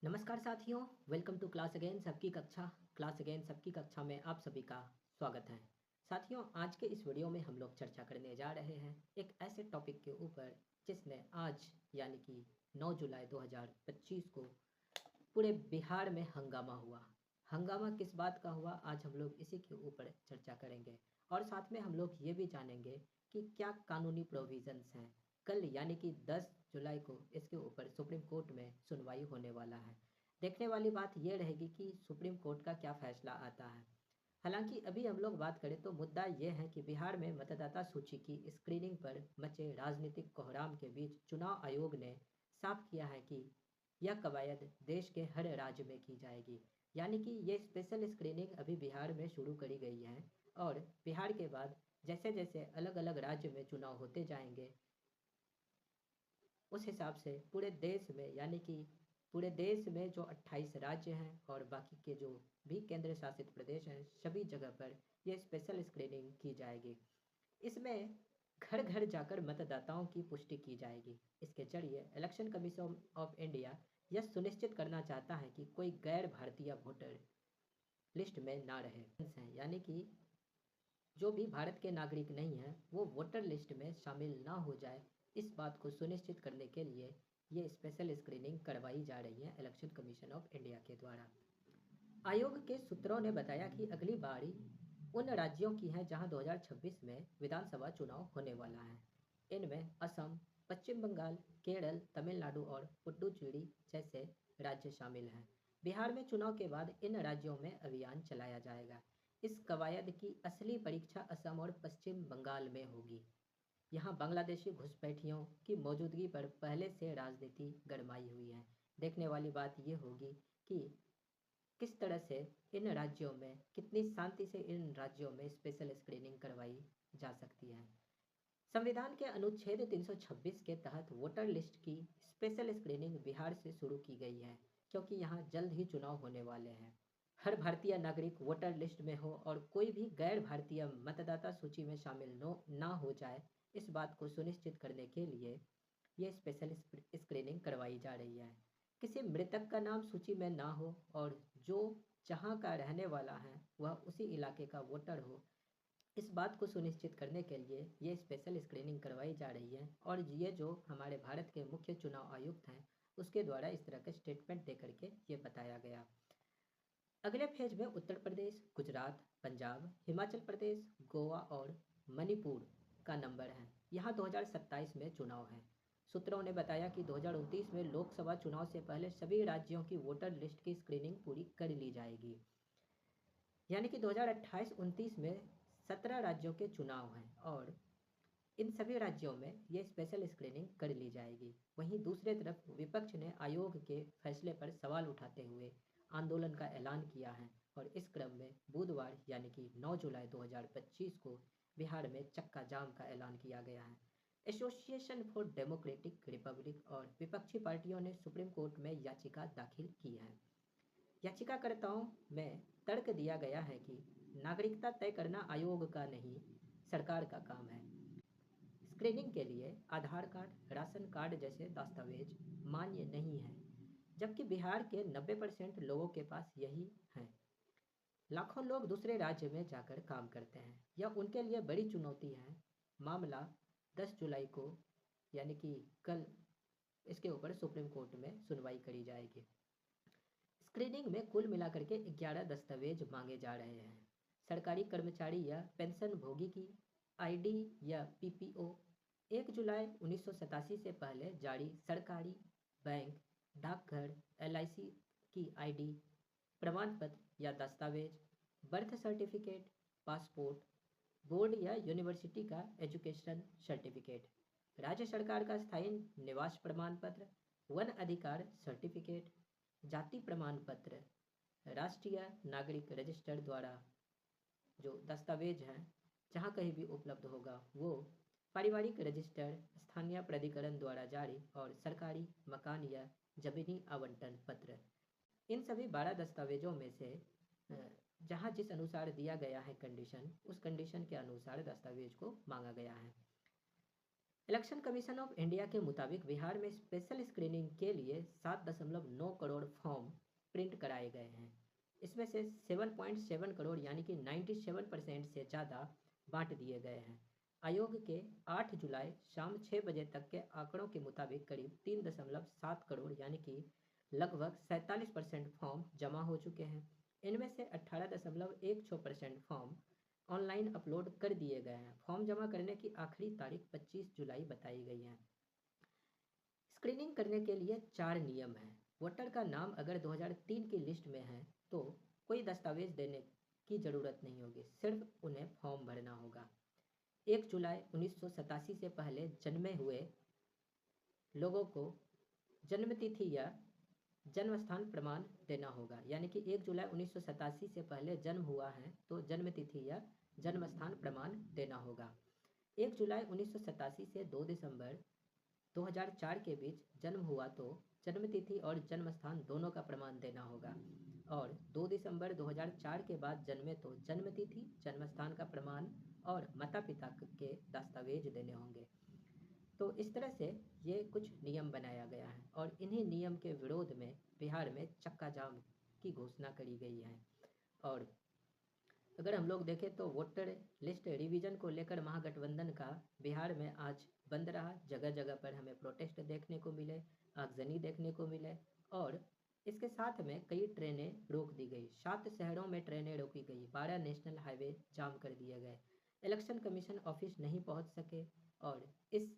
नमस्कार साथियों, welcome to class again सबकी कक्षा में आप सभी का स्वागत है। साथियों, आज के इस वीडियो में हम लोग चर्चा करने जा रहे हैं एक ऐसे टॉपिक के ऊपर जिसमें आज यानी कि 9 जुलाई 2025 को पूरे बिहार में हंगामा हुआ। हंगामा किस बात का हुआ, आज हम लोग इसी के ऊपर चर्चा करेंगे और साथ में हम लोग ये भी जानेंगे कि क्या कानूनी प्रोविजंस हैं। कल यानी कि 10 जुलाई को इसके ऊपर सुप्रीम कोर्ट में सुनवाई होने वाला है। देखने वाली बात यह रहेगी कि सुप्रीम कोर्ट का क्या फैसला आता है। हालांकि अभी हम लोग बात करें तो मुद्दा यह है कि बिहार में मतदाता सूची की स्क्रीनिंग पर मचे राजनीतिक कोहराम के बीच चुनाव आयोग ने साफ किया है कि यह कवायद देश के हर राज्य में की जाएगी। यानी कि ये स्पेशल स्क्रीनिंग अभी बिहार में शुरू करी गई है और बिहार के बाद जैसे जैसे अलग अलग राज्य में चुनाव होते जाएंगे उस हिसाब से पूरे देश में यानी कि पूरे देश में जो 28 राज्य हैं और बाकी के जो भी केंद्र शासित प्रदेश हैं सभी जगह पर यह स्पेशल स्क्रीनिंग की जाएगी। इसमें घर घर जाकर मतदाताओं की पुष्टि की जाएगी। इसके जरिए इलेक्शन कमीशन ऑफ इंडिया यह सुनिश्चित करना चाहता है कि कोई गैर भारतीय वोटर लिस्ट में ना रहे, यानी कि जो भी भारत के नागरिक नहीं हैं वो वोटर लिस्ट में शामिल ना हो जाए। इस बात को सुनिश्चित करने के लिए ये स्पेशल स्क्रीनिंग करवाई जा रही है इलेक्शन कमीशन ऑफ इंडिया के द्वारा। आयोग के सूत्रों ने बताया कि अगली बारी उन राज्यों की है जहां 2026 में विधानसभा चुनाव होने वाला है। इनमें असम, पश्चिम बंगाल, केरल, तमिलनाडु और पुडुचेरी जैसे राज्य शामिल हैं। बिहार में चुनाव के बाद इन राज्यों में अभियान चलाया जाएगा। इस कवायद की असली परीक्षा असम और पश्चिम बंगाल में होगी। यहाँ बांग्लादेशी घुसपैठियों की मौजूदगी पर पहले से राजनीति गरमाई हुई है। देखने वाली बात यह होगी कि किस तरह से इन राज्यों में कितनी शांति से इन राज्यों में स्पेशल स्क्रीनिंग करवाई जा सकती है। संविधान के अनुच्छेद 326 के तहत वोटर लिस्ट की स्पेशल स्क्रीनिंग बिहार से शुरू की गई है क्योंकि यहाँ जल्द ही चुनाव होने वाले हैं। हर भारतीय नागरिक वोटर लिस्ट में हो और कोई भी गैर भारतीय मतदाता सूची में शामिल ना हो जाए, इस बात को सुनिश्चित करने के लिए ये स्पेशल स्क्रीनिंग करवाई जा रही है। किसी मृतक का नाम सूची में ना हो और जो जहाँ का रहने वाला है वह उसी इलाके का वोटर हो, इस बात को सुनिश्चित करने के लिए ये स्पेशल स्क्रीनिंग करवाई जा रही है और ये जो हमारे भारत के मुख्य चुनाव आयुक्त हैं उसके द्वारा इस तरह के स्टेटमेंट दे करके ये बताया गया। अगले फेज में उत्तर प्रदेश, गुजरात, पंजाब, हिमाचल प्रदेश, गोवा और मणिपुर का नंबर है। यहाँ 2027 में चुनाव है। सूत्रों ने बताया कि 2029 में लोकसभा चुनाव से पहले सभी राज्यों की वोटर लिस्ट की स्क्रीनिंग पूरी कर ली जाएगी। यानी कि 2028-29 में 17 राज्यों के चुनाव हैं और इन सभी राज्यों में ये स्पेशल स्क्रीनिंग कर ली जाएगी। वहीं दूसरे तरफ विपक्ष ने आयोग के फैसले पर सवाल उठाते हुए आंदोलन का ऐलान किया है और इस क्रम में बुधवार यानी कि 9 जुलाई 2025 को बिहार में चक्का जाम का ऐलान किया गया है। एसोसिएशन फॉर डेमोक्रेटिक रिपब्लिक और विपक्षी पार्टियों ने सुप्रीम कोर्ट में याचिका दाखिल की है। याचिकाकर्ताओं में तर्क दिया गया है कि नागरिकता तय करना आयोग का नहीं, सरकार का काम है। स्क्रीनिंग के लिए आधार कार्ड, राशन कार्ड जैसे दस्तावेज मान्य नहीं है, जबकि बिहार के 90% लोगों के पास यही है। लाखों लोग दूसरे राज्य में जाकर काम करते हैं, यह उनके लिए बड़ी चुनौती है। मामला 10 जुलाई को यानी कि कल इसके ऊपर सुप्रीम कोर्ट में सुनवाई करी जाएगी। स्क्रीनिंग में कुल मिलाकर के 11 दस्तावेज मांगे जा रहे हैं। सरकारी कर्मचारी या पेंशन भोगी की आईडी या पीपीओ, 1 जुलाई 1987 से पहले जारी सरकारी, बैंक, डाकघर, एलआईसी की आईडी, प्रमाण पत्र या दस्तावेज, बर्थ सर्टिफिकेट, पासपोर्ट, बोर्ड या यूनिवर्सिटी का एजुकेशन सर्टिफिकेट, राज्य सरकार का स्थायी निवास प्रमाण पत्र, वन अधिकार सर्टिफिकेट, जाति प्रमाण पत्र, राष्ट्रीय नागरिक रजिस्टर द्वारा जो दस्तावेज हैं जहाँ कहीं भी उपलब्ध होगा वो, पारिवारिक रजिस्टर स्थानीय प्राधिकरण द्वारा जारी और सरकारी मकान या जमीनी आवंटन पत्र। इन सभी 12 दस्तावेजों में से जहाँ जिस अनुसार दिया गया है कंडीशन, उस कंडीशन के अनुसार दस्तावेज को मांगा गया है। इलेक्शन कमीशन ऑफ इंडिया के मुताबिक बिहार में स्पेशल स्क्रीनिंग के लिए 7.9 करोड़ फॉर्म प्रिंट कराए गए हैं। इसमें से 7.7 करोड़ यानी कि 97% से ज़्यादा बांट दिए गए हैं। आयोग के 8 जुलाई शाम 6 बजे तक के आंकड़ों के मुताबिक करीब 3.7 करोड़ यानी कि लगभग 47% फॉर्म जमा हो चुके हैं। इनमें से 18.16% फॉर्म ऑनलाइन अपलोड कर दिए गए हैं। फॉर्म जमा करने की आखिरी तारीख 25 जुलाई बताई गई है। स्क्रीनिंग करने के लिए 4 नियम हैं। वोटर का नाम अगर 2003 की लिस्ट में है तो कोई दस्तावेज देने की ज़रूरत नहीं होगी, सिर्फ उन्हें फॉर्म भरना होगा। 1 जुलाई 1987 से पहले जन्मे हुए लोगों को जन्मतिथि या जन्म स्थान प्रमाण देना होगा, यानी कि 1 जुलाई 1987 से पहले जन्म हुआ है तो जन्मतिथि या जन्म स्थान प्रमाण देना होगा। 1 जुलाई 1987 से 2 दिसंबर 2004 के बीच जन्म हुआ तो जन्मतिथि और जन्म स्थान दोनों का प्रमाण देना होगा, और 2 दिसंबर 2004 के बाद जन्मे तो जन्मतिथि, जन्म स्थान का प्रमाण और माता पिता के दस्तावेज देने होंगे। तो इस तरह से ये कुछ नियम बनाया गया है और इन्हीं नियम के विरोध में बिहार में चक्का जाम की घोषणा करी गई है। और अगर हम लोग देखें तो वोटर लिस्ट रिवीजन को लेकर महागठबंधन का बिहार में आज बंद रहा। जगह जगह पर हमें प्रोटेस्ट देखने को मिले, आगजनी देखने को मिले, और इसके साथ में कई ट्रेनें रोक दी गई। 7 शहरों में ट्रेनें रोकी गई, 12 नेशनल हाईवे जाम कर दिए गए, इलेक्शन कमीशन ऑफिस नहीं पहुंच सके। और इस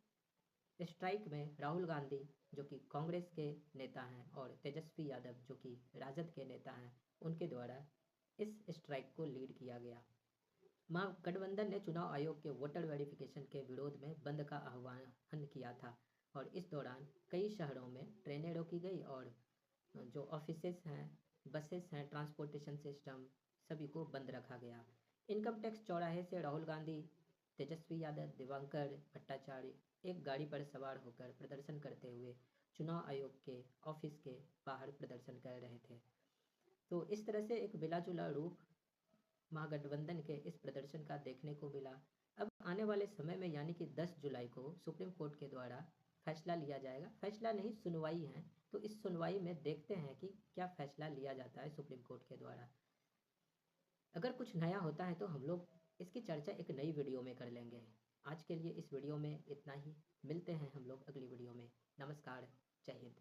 स्ट्राइक में राहुल गांधी जो कि कांग्रेस के नेता हैं और तेजस्वी यादव जो कि राजद के नेता हैं, उनके द्वारा इस स्ट्राइक को लीड किया गया। महागठबंधन ने चुनाव आयोग के वोटर वेरिफिकेशन के विरोध में बंद का आह्वान किया था और इस दौरान कई शहरों में ट्रेनें रोकी गई और जो ऑफिसेस हैं, बसेस हैं, ट्रांसपोर्टेशन सिस्टम सभी को बंद रखा गया। इनकम टैक्स चौराहे से राहुल गांधी, तेजस्वी यादव, दिवांकर भट्टाचार्य एक गाड़ी पर सवार होकर प्रदर्शन करते हुए चुनाव आयोग के ऑफिस के बाहर प्रदर्शन कर रहे थे। तो इस तरह से एक मिला जुला रूप महागठबंधन के इस प्रदर्शन का देखने को मिला। अब आने वाले समय में यानी कि 10 जुलाई को सुप्रीम कोर्ट के द्वारा फैसला लिया जाएगा। फैसला नहीं, सुनवाई है, तो इस सुनवाई में देखते हैं कि क्या फैसला लिया जाता है सुप्रीम कोर्ट के द्वारा। अगर कुछ नया होता है तो हम लोग इसकी चर्चा एक नई वीडियो में कर लेंगे। आज के लिए इस वीडियो में इतना ही। मिलते हैं हम लोग अगली वीडियो में। नमस्कार, जय हिंद।